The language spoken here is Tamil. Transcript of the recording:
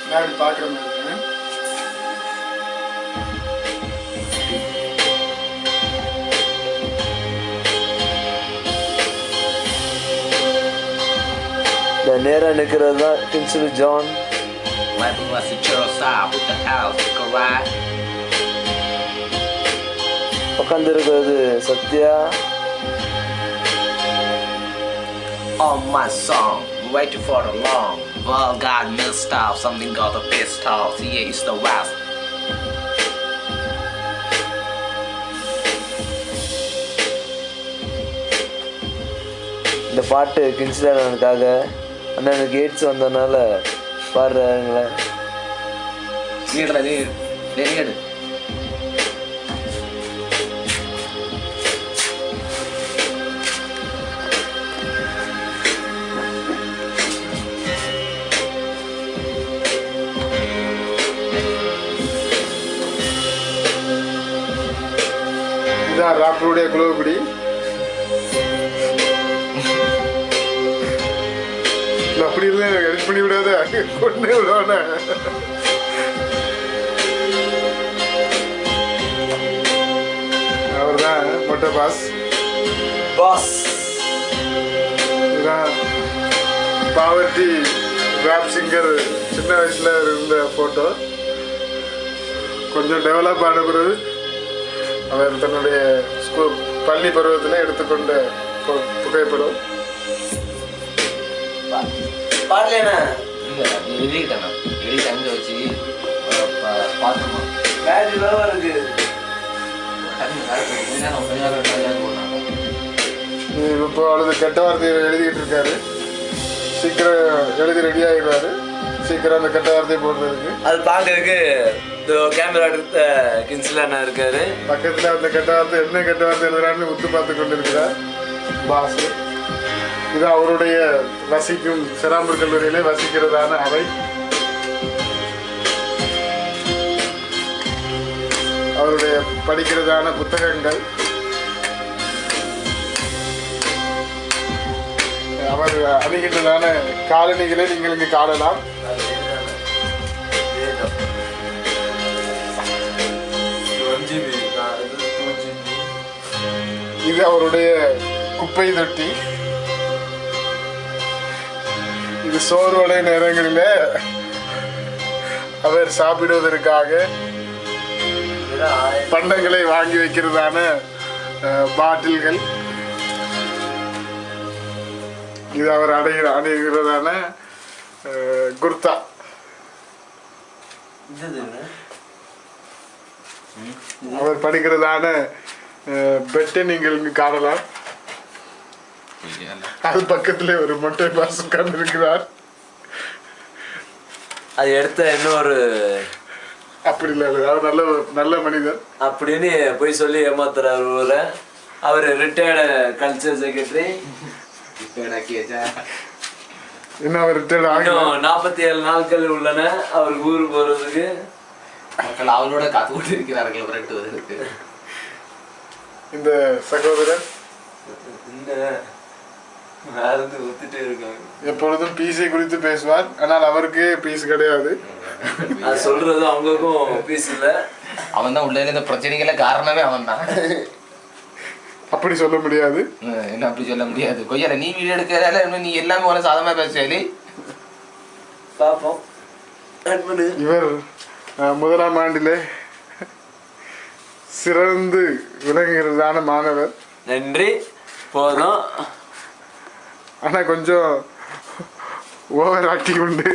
நான் பார்க்குற மாதிரி நேரா நிற்கிறது தான் கின்ஸ்லி ஜான். உட்காந்து இருக்கிறது Sathya. On my song, waiting for the long. Well, got missed off, something got the pissed off. Yeah, it's the West. இந்த பாட்டு கின்ஸ்லி அண்ணனுக்காக. அண்ணனுக்கு எய்ட்ஸ் வந்ததுனால பாடுறாங்களே. இதான் ராப்பருடைய குழுவுப்படி. அப்படி இல்லை எடிட் பண்ணி விடாத, கொண்டு விடுவான. அவர் தான் மொட்டை பாஸ். பாவர்ட்டி ராப் சிங்கர் சின்ன வயசுல இருந்த போட்டோ. கொஞ்சம் டெவலப் ஆன பிறகு அவர் தன்னுடைய ஸ்கூல் பள்ளி பருவத்தில் எடுத்துக்கொண்ட புகைப்படம். பாடலேண்ணா வச்சு பார்த்தோமா இருக்கு. இப்போ அழுது கெட்ட வார்த்தையை எழுதிக்கிட்டு இருக்காரு. சீக்கிரம் எழுதி ரெடி ஆகிடுவாரு. சீக்கிரம் அந்த கெட்ட வார்த்தையை போடுறதுக்கு. அது பார்க்கறதுக்கு கேமரா எடுத்த கின்ஸ்லி அண்ணா இருக்காரு. பக்கத்தில் அந்த கெட்ட வார்த்தை என்ன கெட்ட வார்த்தை எழுதுறான்னு உத்து பார்த்து கொண்டு இருக்கிறார் பாஸ். இது அவருடைய வசிக்கும் செராம்பூர் கல்லூரியிலே வசிக்கிறதான அறை. அவருடைய படிக்கிறதான புத்தகங்கள். அவர் அணிகின்றதான காலணிகளை நீங்கள் இங்கு காணலாம். இது அவருடைய குப்பை தொட்டி. இது சோர்வடை நேரங்களில் அவர் சாப்பிடுவதற்காக பண்டங்களை வாங்கி வைக்கிறதான பாட்டில்கள். இது அவர் அடைகிறதான குர்தா. அவர் படிக்கிறதான பெட்டை நீங்கள் இங்கு காணலாம். அது பக்கத்துல ஒரு மொட்டை பாஸ் உட்கார்ந்து இருக்கிறார். அது எடுத்த இன்னொரு அப்படி இல்லை, அவர் நல்ல நல்ல மனிதர் அப்படின்னு போய் சொல்லி ஏமாத்துறாரு ஊரை. அவர் ரிட்டையர்டு கல்ச்சர் செக்ரட்டரி. இன்னும் அவர் ரிட்டையர்ட் ஆகணும். 47 நாட்கள் உள்ளன அவருக்கு ஊருக்கு போறதுக்கு. மக்கள் அவரோட காத்து கொண்டு இருக்கிறார்கள் விரட்டு வருவதற்கு. இந்த சகோதரர் எப்பொழுதும் பீஸை குறித்து பேசுவார். ஆனால் அவருக்கு பீஸ் கிடையாது. சொல்றது அவங்களுக்கும் பீஸ் இல்ல. அவன் தான் உள்ள இந்த பிரச்சனைகள காரணமே அவன் தான். அப்படி சொல்ல முடியாது. என்ன அப்படி சொல்ல முடியாது? கொய்யால நீ வீடியோ எடுக்கிறதால நீ எல்லாமே ஒரு சாதமா பேசுவாளி. பாப்போம். இவர் 1ஆம் ஆண்டிலே சிறந்து விளங்குகிறதான மாணவர். நன்றி, போதும். ஆனா கொஞ்சம் ஓவர் ஆக்டிங் உண்டு.